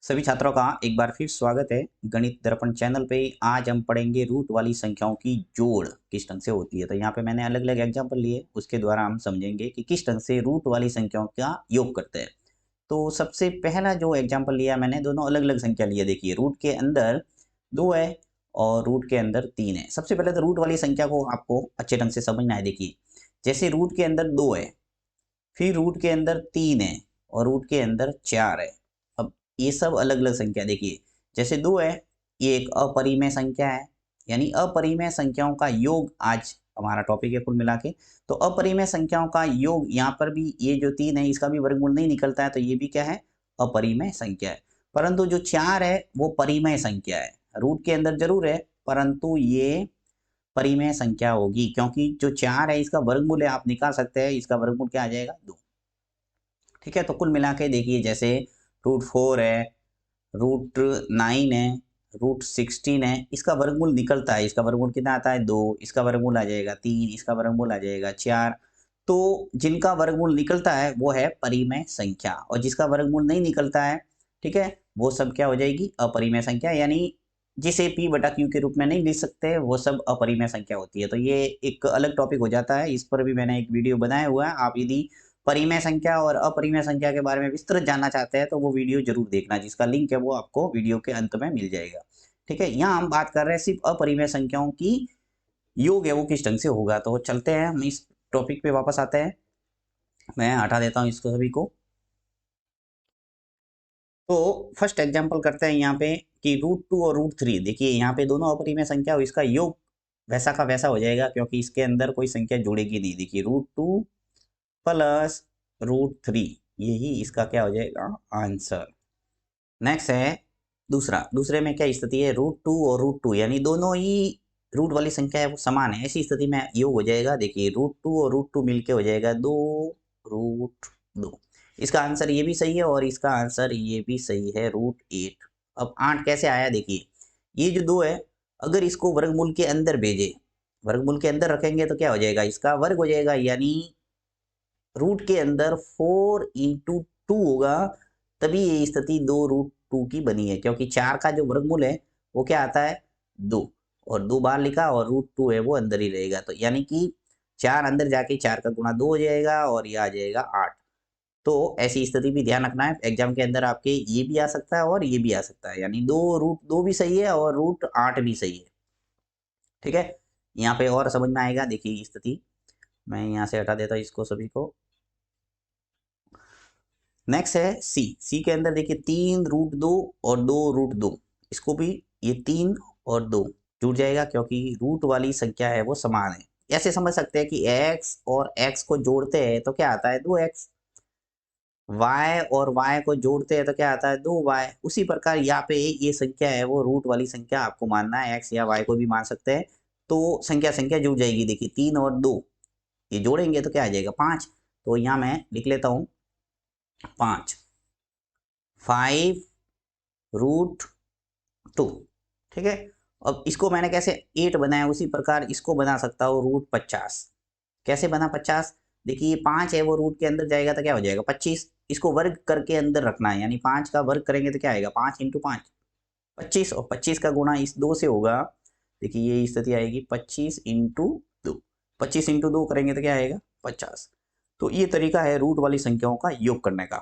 सभी छात्रों का एक बार फिर स्वागत है गणित दर्पण चैनल पे। आज हम पढ़ेंगे रूट वाली संख्याओं की जोड़ किस ढंग से होती है। तो यहाँ पे मैंने अलग अलग एग्जांपल लिए, उसके द्वारा हम समझेंगे कि किस ढंग से रूट वाली संख्याओं का योग करते हैं। तो सबसे पहला जो एग्जाम्पल लिया मैंने, दोनों अलग अलग संख्या लिए। देखिए, रूट के अंदर 2 है और रूट के अंदर 3 है। सबसे पहले तो रूट वाली संख्या को आपको अच्छे ढंग से समझना है। देखिए, जैसे रूट के अंदर 2 है, फिर रूट के अंदर 3 है और रूट के अंदर 4 है। अब ये सब अलग अलग संख्या। देखिए, जैसे 2 है, ये एक अपरिमेय संख्या है, यानी अपरिमेय संख्याओं का योग आज हमारा टॉपिक है कुल मिला के। तो अपरिमेय संख्याओं का योग, यहाँ पर भी ये जो 3 है इसका भी वर्गमूल नहीं निकलता है, तो ये भी क्या है, अपरिमेय संख्या है। परंतु जो 4 है वो परिमेय संख्या है। रूट के अंदर जरूर है परंतु ये परिमेय संख्या होगी, क्योंकि जो 4 है इसका वर्गमूल है, आप निकाल सकते हैं, इसका वर्गमूल क्या आ जाएगा, 2। ठीक है, तो कुल मिला के देखिए, जैसे √4 है, √9 है, √16 है, इसका वर्गमूल निकलता है। इसका वर्गमूल कितना आता है, 2। इसका वर्गमूल आ जाएगा 3, इसका वर्गमूल आ जाएगा 4। तो जिनका वर्गमूल निकलता है वो है परिमेय संख्या, और जिसका वर्गमूल नहीं निकलता है, ठीक है, वो सब क्या हो जाएगी, अपरिमेय संख्या। यानी जिसे p/q के रूप में नहीं लिख सकते वो सब अपरिमेय संख्या होती है। तो ये एक अलग टॉपिक हो जाता है, इस पर भी मैंने एक वीडियो बनाया हुआ है। आप यदि परिमेय संख्या और अपरिमेय संख्या के बारे में विस्तृत जानना चाहते हैं तो वो वीडियो जरूर देखना, जिसका लिंक है वो आपको वीडियो के अंत में मिल जाएगा। ठीक है, यहाँ हम बात कर रहे हैं सिर्फ अपरिमेय संख्याओं की योग है वो किस ढंग से होगा। तो चलते हैं, हम इस टॉपिक पे वापस आते हैं। मैं हटा देता हूँ इसको सभी को। तो फर्स्ट एग्जांपल करते हैं यहाँ पे कि √2 और √3। देखिए, यहाँ पे दोनों अपरिमेय संख्या और इसका योग वैसा का वैसा हो जाएगा, क्योंकि इसके अंदर कोई संख्या जुड़ेगी नहीं। देखिए, √2 प्लस √3, यही इसका क्या हो जाएगा, आंसर। नेक्स्ट है दूसरे में क्या स्थिति है, √2 और √2 यानी दोनों ही रूट वाली संख्या है वो समान है। ऐसी स्थिति में योग हो जाएगा। देखिए, √2 और √2 मिलके हो जाएगा 2√2। इसका आंसर ये भी सही है और इसका आंसर ये भी सही है, √8। अब 8 कैसे आया, देखिए, ये जो 2 है, अगर इसको वर्गमूल के अंदर भेजे, वर्गमूल के अंदर रखेंगे तो क्या हो जाएगा, इसका वर्ग हो जाएगा। यानी रूट के अंदर 4 × 2 होगा, तभी ये स्थिति 2√2 की बनी है, क्योंकि 4 का जो वर्गमूल है वो क्या आता है, 2, और 2 बाहर लिखा और √2 है वो अंदर ही रहेगा। तो यानी कि 4 अंदर जाके 4 का गुणा 2 हो जाएगा और ये आ जाएगा 8। तो ऐसी स्थिति भी ध्यान रखना है, एग्जाम के अंदर आपके ये भी आ सकता है और ये भी आ सकता है, यानी 2√2 भी सही है और √8 भी सही है। ठीक है, यहाँ पे और समझ में आएगा। देखिए स्थिति, मैं यहाँ से हटा देता हूँ इसको सभी को। नेक्स्ट है सी के अंदर देखिए 3√2 और 2√2, इसको भी ये 3 और 2 जुड़ जाएगा, क्योंकि रूट वाली संख्या है वो समान है। ऐसे समझ सकते हैं कि x और x को जोड़ते हैं तो क्या आता है, 2x। y और y को जोड़ते हैं तो क्या आता है, 2y। उसी प्रकार यहाँ पे ये संख्या है वो रूट वाली संख्या आपको मानना है, x या y को भी मान सकते हैं। तो संख्या संख्या जुड़ जाएगी। देखिए, 3 और 2 ये जोड़ेंगे तो क्या आ जाएगा, 5। तो यहाँ मैं लिख लेता हूँ 5 5√2। ठीक है, अब इसको मैंने कैसे 8 बनाया, उसी प्रकार इसको बना सकता हूँ √50। कैसे बना 50, देखिए 5 है वो रूट के अंदर जाएगा तो क्या हो जाएगा, 25। इसको वर्ग करके अंदर रखना है, यानी 5 का वर्ग करेंगे तो क्या आएगा, 5 × 5 25, और 25 का गुणा इस 2 से होगा। देखिए ये स्थिति आएगी 25 × 2, 25 × 2 करेंगे तो क्या आएगा, 50। तो ये तरीका है रूट वाली संख्याओं का योग करने का।